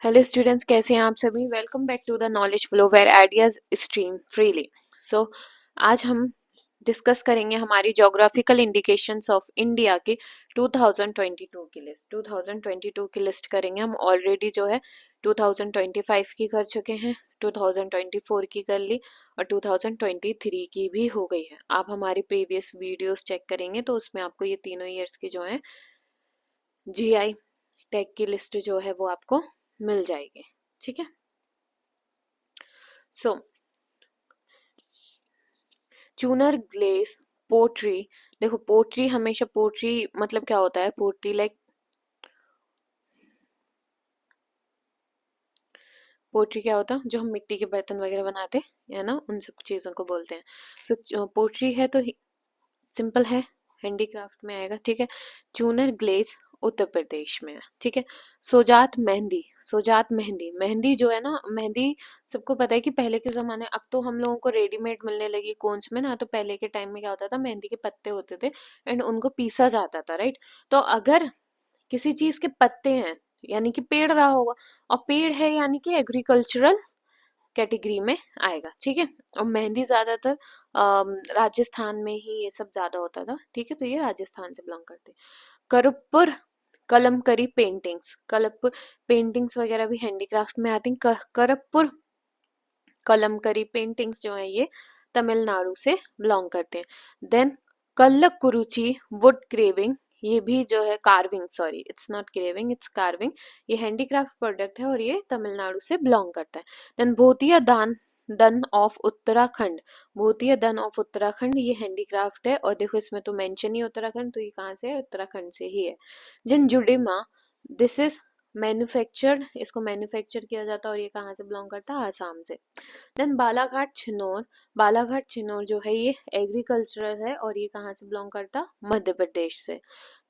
Hello students, कैसे हैं आप सभी। Welcome back to the knowledge flow where ideas stream freely. So आज हम डिस्कस करेंगे हमारी ज्योग्राफिकल इंडिकेशंस ऑफ इंडिया की 2022 की लिस्ट। 2022 की लिस्ट करेंगे हम। ऑलरेडी जो है 2025 की कर चुके हैं, 2024 की कर ली और 2023 की भी हो गई है। आप हमारी प्रीवियस वीडियोस चेक करेंगे तो उसमें आपको ये तीनों ईयर्स की जो है जीआई टैग की लिस्ट जो है वो आपको मिल जाएगी। ठीक है। सो चूनर ग्लेस पोट्री। देखो पोट्री, हमेशा पोट्री मतलब क्या होता है। पोट्री लाइक पोट्री क्या होता है, जो हम मिट्टी के बर्तन वगैरह बनाते हैं है ना, उन सब चीजों को बोलते हैं। सो पोट्री है तो सिंपल है, हैंडीक्राफ्ट में आएगा। ठीक है। चूनर ग्लेज उत्तर प्रदेश में है। ठीक है। सोजात मेहंदी। सोजात मेहंदी, मेहंदी जो है ना, मेहंदी सबको पता है कि पहले के जमाने, अब तो हम लोगों को रेडीमेड मिलने लगी कोन्स में ना, तो पहले के टाइम में क्या होता था, मेहंदी के पत्ते होते थे एंड उनको पीसा जाता था, राइट। तो अगर किसी चीज के पत्ते हैं यानी कि पेड़ रहा होगा, और पेड़ है यानी कि एग्रीकल्चरल कैटेगरी में आएगा। ठीक है। और मेहंदी ज्यादातर राजस्थान में ही ये सब ज्यादा होता था। ठीक है। तो ये राजस्थान से बिलोंग करते हैं। करपुर कलमकरी पेंटिंग्स, कलमपुर पेंटिंग्स वगैरह भी हैंडीक्राफ्ट में आती हैं। करपुर कलमकरी पेंटिंग्स जो है ये तमिलनाडु से बिलोंग करते हैं। देन कल्लकुरुचि वुड क्रेविंग, ये भी जो है carving, sorry it's not craving it's carving, ये हैंडीक्राफ्ट प्रोडक्ट है और ये तमिलनाडु से बिलोंग करता है। देन भूतिया दान दन ऑफ उत्तराखंड, भूतिया दन ऑफ उत्तराखंड ये हैंडीक्राफ्ट है। और देखो इसमें तो मेंशन ही उत्तराखंड, तो ये कहाँ से है, उत्तराखंड से ही है। जिन जुडिमा, दिस इज मैन्युफैक्चर्ड, इसको मैन्युफैक्चर किया जाता है और ये कहाँ से बिलोंग करता है, आसाम से। देन बालाघाट छिन्नौर, बालाघाट छिन्नौर जो है ये एग्रीकल्चरल है और ये कहाँ से बिलोंग करता, मध्य प्रदेश से।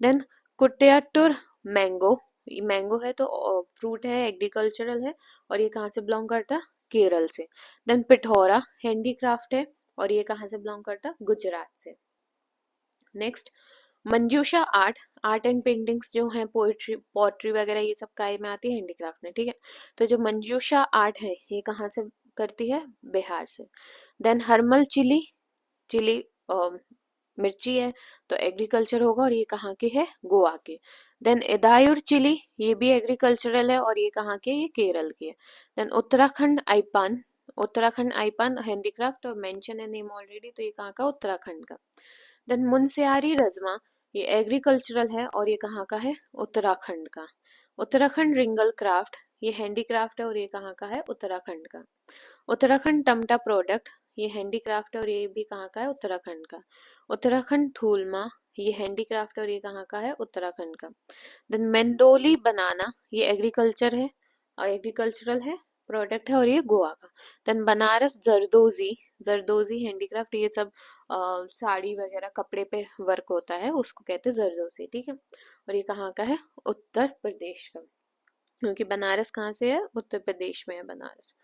देन कुट्याटूर मैंगो, ये मैंगो है तो फ्रूट है, एग्रीकल्चरल है और ये कहाँ से बिलोंग करता, केरल से। देन पिठौरा हैंडीक्राफ्ट है और ये कहाँ से बिलोंग करता, गुजरात से। Next Manjusha art, art and paintings जो है, पोएट्री पोट्री वगैरह ये सब काय में आती है, हैंडीक्राफ्ट में। ठीक है। तो जो मंजूषा आर्ट है ये कहाँ से करती है, बिहार से। देन हरमल चिली, चिली मिर्ची है तो एग्रीकल्चर होगा और ये कहाँ की है, गोवा की। देन एदायूर चिली, ये भी एग्रीकल्चरल है और ये कहाँ की, ये केरल की है। देन उत्तराखंड आईपान, उत्तराखंड आईपान हैंडीक्राफ्ट और मेंशन है नेम ऑलरेडी, तो ये कहाँ का, उत्तराखंड का। देन मुनस्यारी रजमा, ये एग्रीकल्चरल है और ये कहाँ का है, उत्तराखंड का। उत्तराखंड रिंगल क्राफ्ट, ये हैंडीक्राफ्ट है और ये कहाँ का है, उत्तराखंड का। उत्तराखंड टमटा प्रोडक्ट, ये हैंडीक्राफ्ट है और ये भी कहाँ का है, उत्तराखंड का। उत्तराखंड थूलमा, ये हैंडीक्राफ्ट है और ये कहाँ का है, उत्तराखंड का। देन मेंदोली बनाना, ये एग्रीकल्चर है और एग्रीकल्चरल है, प्रोडक्ट है और ये गोवा का। देन बनारस जरदोजी, जरदोजी हैंडीक्राफ्ट, ये सब साड़ी वगैरह कपड़े पे वर्क होता है, उसको कहते हैं जरदोजी। ठीक है। और ये कहाँ का है, उत्तर प्रदेश का, क्योंकि बनारस कहाँ से है, उत्तर प्रदेश में है बनारस।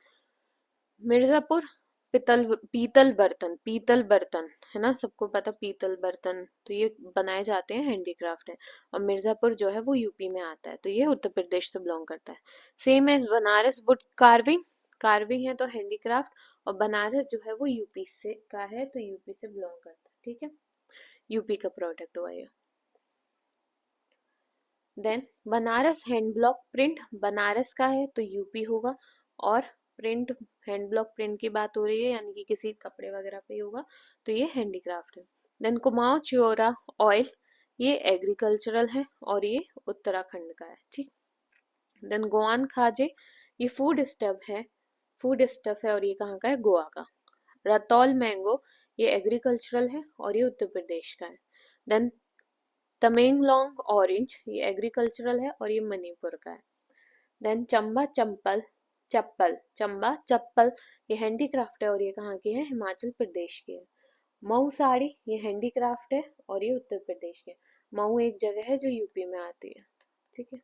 मिर्जापुर पीतल बर्तन, पीतल बर्तन है ना, सबको पता पीतल बर्तन, तो ये बनाए जाते हैं, हैंडीक्राफ्ट है। और मिर्जापुर जो है वो यूपी में आता है, तो ये उत्तर प्रदेश से बिलोंग करता है। Same as Banaras wood carving, carving है तो हैंडीक्राफ्ट, और बनारस जो है वो यूपी से का है तो यूपी से बिलोंग करता है। ठीक है। यूपी का प्रोडक्ट हुआ ये। Then Banaras hand block print, Banaras का है तो यूपी होगा। और प्रिंट, हैंड ब्लॉक प्रिंट की बात हो रही है यानी कि किसी कपड़े वगैरह पे होगा, तो ये हैंडीक्राफ्ट है। देन कुमाऊं चियोरा ऑयल, ये एग्रीकल्चरल है और ये उत्तराखंड का है। ठीक। देन गोआन खाजे, ये फूड स्टफ है, फूड स्टफ है और ये कहाँ का है, गोवा का। रतौल मैंगो, ये एग्रीकल्चरल है और ये उत्तर प्रदेश का है। देन तमेंगलोंग ऑरेंज, ये एग्रीकल्चरल है और ये मणिपुर का है। देन चंबा चंपल, चप्पल, चंबा चप्पल, ये हैंडीक्राफ्ट है और ये कहाँ की है, हिमाचल प्रदेश की है। मऊ साड़ी, ये हैंडीक्राफ्ट है और ये उत्तर प्रदेश की है। मऊ एक जगह है जो यूपी में आती है। ठीक है।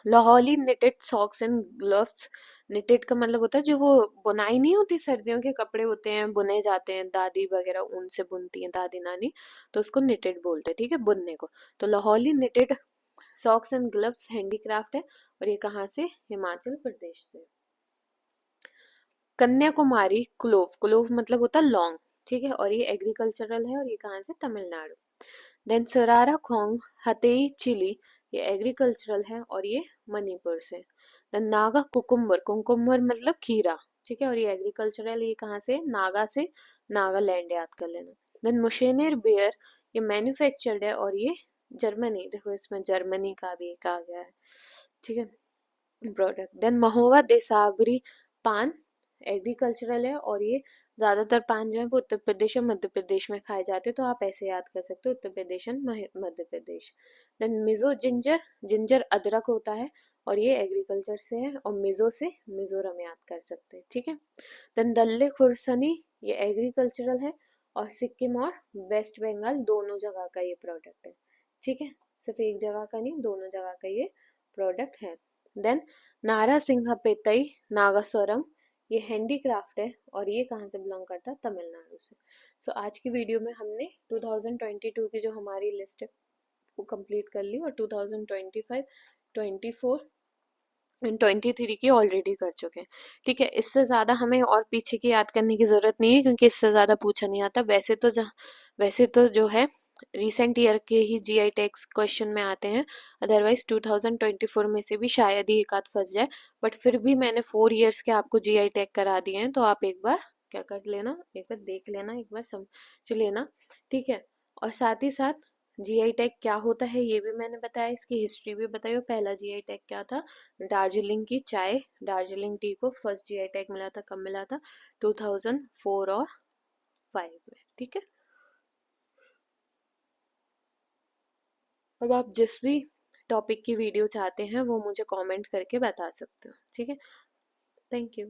Lahauli knitted socks and gloves, knitted का मतलब होता है जो वो बुनाई नहीं होती, सर्दियों के कपड़े होते हैं बुने जाते हैं, दादी वगैरह ऊन से बुनती हैं, दादी नानी, तो उसको निटेड बोलते हैं, ठीक है, बुनने को। तो Lahauli knitted socks and gloves handicraft है, और ये कहाँ से, हिमाचल प्रदेश से। कन्याकुमारी क्लोव, क्लोव मतलब होता है लौंग, ठीक है, और ये एग्रीकल्चरल है, और ये कहाँ से, तमिलनाडु। देन सरारा खोंग हथेई चिली, ये एग्रीकल्चरल है, और ये मणिपुर से। देन नागा कुकुम्बर, कुकुम्बर मतलब खीरा, ठीक है, और ये एग्रीकल्चरल, ये कहाँ से, नागा से, नागालैंड याद कर लेना। देन मुशेनेर बेयर, ये मैन्युफैक्चर्ड है, और ये जर्मनी, देखो इसमें जर्मनी का भी एक आ गया है, ठीक है, प्रोडक्ट। देन महोवा देसावरी पान, एग्रीकल्चरल है, और ये ज्यादातर पान जो है वो उत्तर प्रदेश और मध्य प्रदेश में खाए जाते हैं, तो आप ऐसे याद कर सकते हो, उत्तर प्रदेश एंड मध्य प्रदेश। देन मिजो जिंजर, जिंजर अदरक होता है, और ये एग्रीकल्चर से है, और मिजो से मिजोरम याद कर सकते हैं, ठीक है। देन दल्ले खुरसनी, ये एग्रीकल्चरल है, और सिक्किम और वेस्ट बंगाल दोनों जगह का ये प्रोडक्ट है, ठीक है, सिर्फ एक जगह का नहीं, दोनों जगह का ये प्रोडक्ट है। देन नारा सिंह पेतई नागास्वरम, ये हैंडीक्राफ्ट है, और ये कहाँ से बिलोंग करता है, तमिलनाडु से। सो आज की वीडियो में हमने 2022 की जो हमारी लिस्ट है वो कंप्लीट कर ली, और 2025, 24 एंड 23 की ऑलरेडी कर चुके हैं, ठीक है। इससे ज़्यादा हमें और पीछे की याद करने की ज़रूरत नहीं है, क्योंकि इससे ज़्यादा पूछा नहीं आता। वैसे तो जो है रिसेंट ईयर के ही जीआई टैग्स क्वेश्चन में आते हैं, अदरवाइज 2024 में से भी शायद ही एक आध फंस जाए, बट फिर भी मैंने 4 इयर्स के आपको जीआई टैग करा दिए हैं, तो आप एक बार क्या कर लेना, एक बार देख लेना, एक बार समझ लेना, ठीक है। और साथ ही साथ जीआई टैग क्या होता है ये भी मैंने बताया, इसकी हिस्ट्री भी बताई, और पहला जीआई टैग क्या था, दार्जिलिंग की चाय, दार्जिलिंग टी को फर्स्ट जीआई टैग मिला था, कब मिला था, 2004 और 5 में, ठीक है। अब आप जिस भी टॉपिक की वीडियो चाहते हैं वो मुझे कमेंट करके बता सकते हो, ठीक है। Thank you.